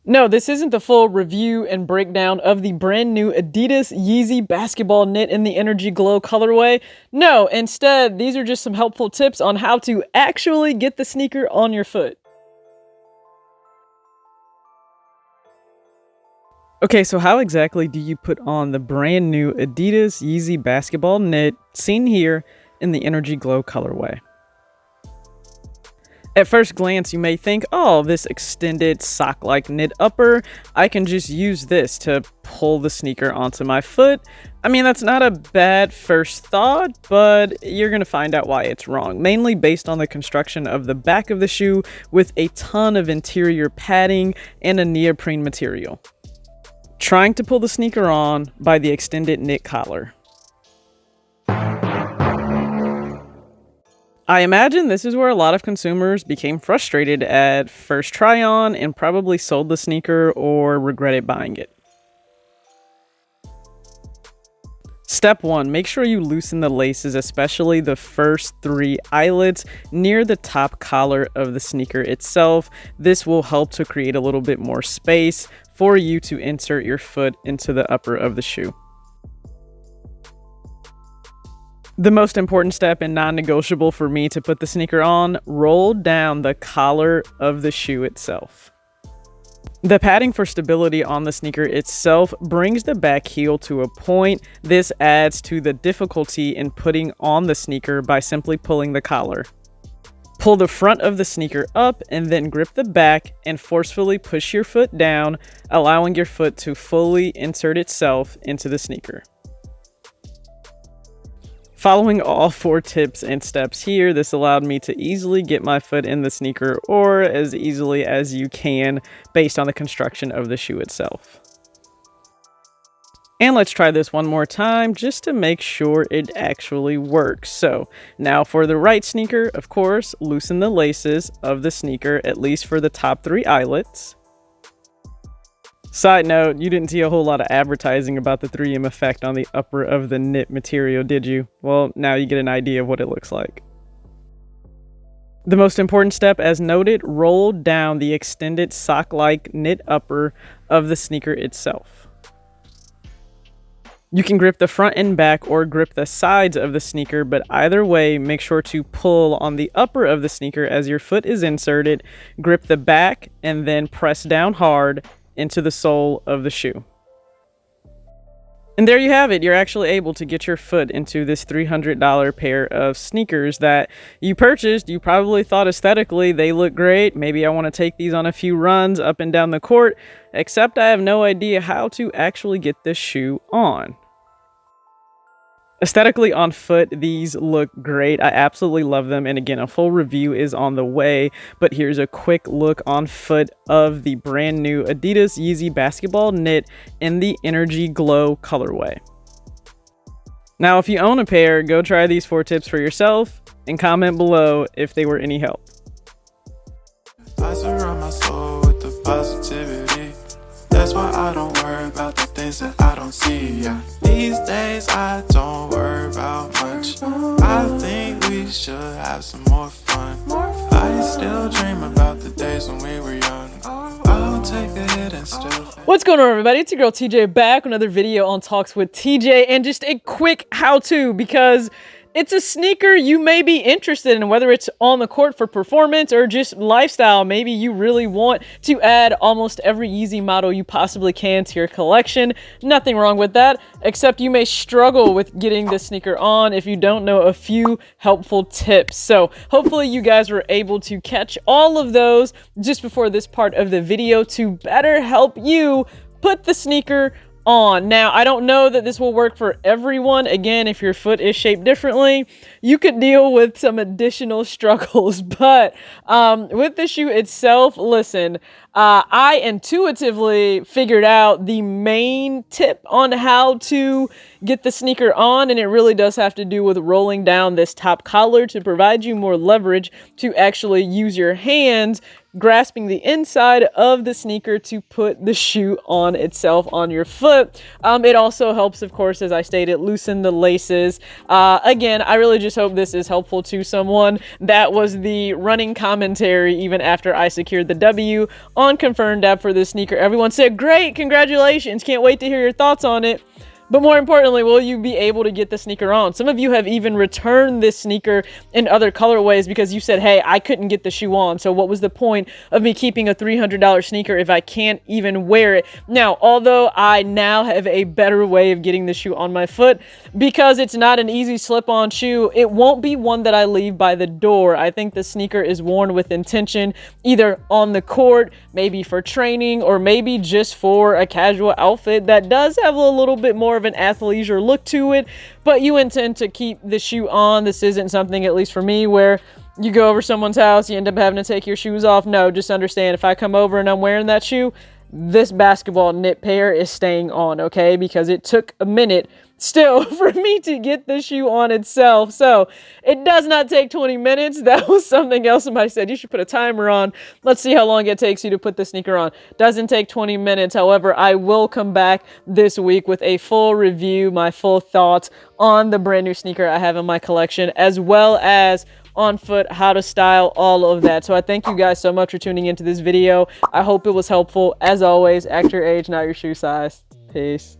No, this isn't the full review and breakdown of the brand new Adidas YEEZY basketball knit in the Energy Glow colorway. No, instead, these are just some helpful tips on how to actually get the sneaker on your foot. Okay, so how exactly do you put on the brand new Adidas YEEZY basketball knit seen here in the Energy Glow colorway? At first glance, you may think, oh, this extended sock-like knit upper, I can just use this to pull the sneaker onto my foot. I mean, that's not a bad first thought, but you're going to find out why it's wrong, mainly based on the construction of the back of the shoe with a ton of interior padding and a neoprene material. Trying to pull the sneaker on by the extended knit collar. I imagine this is where a lot of consumers became frustrated at first try on and probably sold the sneaker or regretted buying it. Step 1, make sure you loosen the laces, especially the first 3 eyelets near the top collar of the sneaker itself. This will help to create a little bit more space for you to insert your foot into the upper of the shoe. The most important step and non-negotiable for me to put the sneaker on, roll down the collar of the shoe itself. The padding for stability on the sneaker itself brings the back heel to a point. This adds to the difficulty in putting on the sneaker by simply pulling the collar. Pull the front of the sneaker up and then grip the back and forcefully push your foot down, allowing your foot to fully insert itself into the sneaker. Following all 4 tips and steps here, this allowed me to easily get my foot in the sneaker, or as easily as you can based on the construction of the shoe itself. And let's try this one more time just to make sure it actually works. So now for the right sneaker, of course, loosen the laces of the sneaker, at least for the top 3 eyelets. Side note, you didn't see a whole lot of advertising about the 3M effect on the upper of the knit material, did you? Well, now you get an idea of what it looks like. The most important step, as noted, roll down the extended sock-like knit upper of the sneaker itself. You can grip the front and back or grip the sides of the sneaker, but either way, make sure to pull on the upper of the sneaker as your foot is inserted, grip the back, and then press down hard into the sole of the shoe. And there you have it. You're actually able to get your foot into this $300 pair of sneakers that you purchased. You probably thought aesthetically they look great. Maybe I want to take these on a few runs up and down the court, except I have no idea how to actually get this shoe on. Aesthetically on foot, these look great. I absolutely love them. And again, a full review is on the way, but here's a quick look on foot of the brand new Adidas YEEZY basketball knit in the Energy Glow colorway. Now, if you own a pair, go try these 4 tips for yourself and comment below if they were any help. I surround my soul with the positivity. That's why I don't worry about the things that I don't see. Yeah. These days I don't worry about much. I think we should have some more fun. I still dream about the days when we were young. I'll take a hit and still. What's going on, everybody? It's your girl TJ back with another video on Talks with TJ, and just a quick how-to because it's a sneaker you may be interested in, whether it's on the court for performance or just lifestyle. Maybe you really want to add almost every YEEZY model you possibly can to your collection. Nothing wrong with that, except you may struggle with getting this sneaker on if you don't know a few helpful tips. So hopefully you guys were able to catch all of those just before this part of the video to better help you put the sneaker on. Now, I don't know that this will work for everyone. Again, if your foot is shaped differently, you could deal with some additional struggles. But with the shoe itself, listen, I intuitively figured out the main tip on how to get the sneaker on, and it really does have to do with rolling down this top collar to provide you more leverage to actually use your hands grasping the inside of the sneaker to put the shoe on itself on your foot. It also helps, of course, as I stated, loosen the laces. Again, I really just hope this is helpful to someone. That was the running commentary even after I secured the W on Confirmed app for this sneaker. Everyone said, great, congratulations, can't wait to hear your thoughts on it. But more importantly, will you be able to get the sneaker on? Some of you have even returned this sneaker in other colorways because you said, hey, I couldn't get the shoe on. So what was the point of me keeping a $300 sneaker if I can't even wear it? Now, although I now have a better way of getting the shoe on my foot, because it's not an easy slip-on shoe, it won't be one that I leave by the door. I think the sneaker is worn with intention, either on the court, maybe for training, or maybe just for a casual outfit that does have a little bit more of an athleisure look to it, but you intend to keep the shoe on. This isn't something, at least for me, where you go over someone's house, you end up having to take your shoes off. No, just understand, if I come over and I'm wearing that shoe, this basketball knit pair is staying on, okay? Because it took a minute still for me to get the shoe on itself. So it does not take 20 minutes. That was something else somebody said, you should put a timer on. Let's see how long it takes you to put the sneaker on. Doesn't take 20 minutes. However, I will come back this week with a full review, my full thoughts on the brand new sneaker I have in my collection, as well as on foot, how to style, all of that. So I thank you guys so much for tuning into this video. I hope it was helpful. As always, act your age, not your shoe size. Peace.